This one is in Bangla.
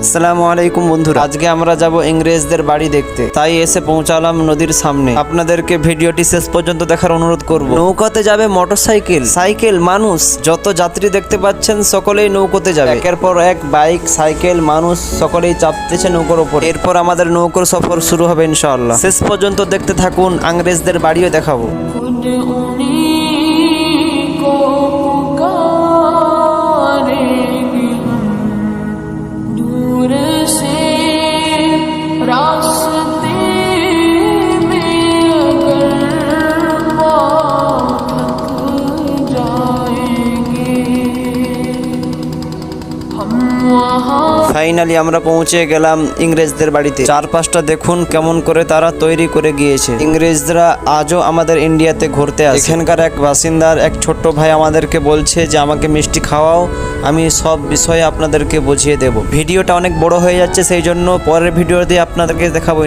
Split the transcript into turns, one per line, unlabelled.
আসসালামু আলাইকুম বন্ধুরা, আজকে আমরা যাব ইংরেজদের বাড়ি দেখতে। তাই এসে পৌঁছালাম নদীর সামনে। আপনাদেরকে ভিডিওটি শেষ পর্যন্ত দেখার অনুরোধ করব। নৌকাতে যাবে মোটরসাইকেল, সাইকেল, মানুষ, যত যাত্রী দেখতে পাচ্ছেন সকলেই নৌকোতে যাবে। একের পর এক বাইক, সাইকেল, মানুষ সকলেই চাপতেছে নৌকোর উপর। এরপর আমাদের নৌকোর সফর শুরু হবে ইনশাআল্লাহ। শেষ পর্যন্ত দেখতে থাকুন, ইংরেজদের বাড়িও দেখাবো। ফাইনালি আমরা পৌঁছে গেলাম ইংরেজদের বাড়িতে। চারপাশটা দেখুন কেমন করে তারা তৈরি করে গিয়েছে। ইংরেজরা আজও আমাদের ইন্ডিয়াতে ঘুরতে আসে। এখানকার এক বাসিন্দার এক ছোট্ট ভাই আমাদেরকে বলছে যে আমাকে মিষ্টি খাওয়াও, আমি সব বিষয়ে আপনাদেরকে বুঝিয়ে দেব। ভিডিওটা অনেক বড় হয়ে যাচ্ছে, সেই জন্য পরের ভিডিও দিয়ে আপনাদেরকে দেখাবো।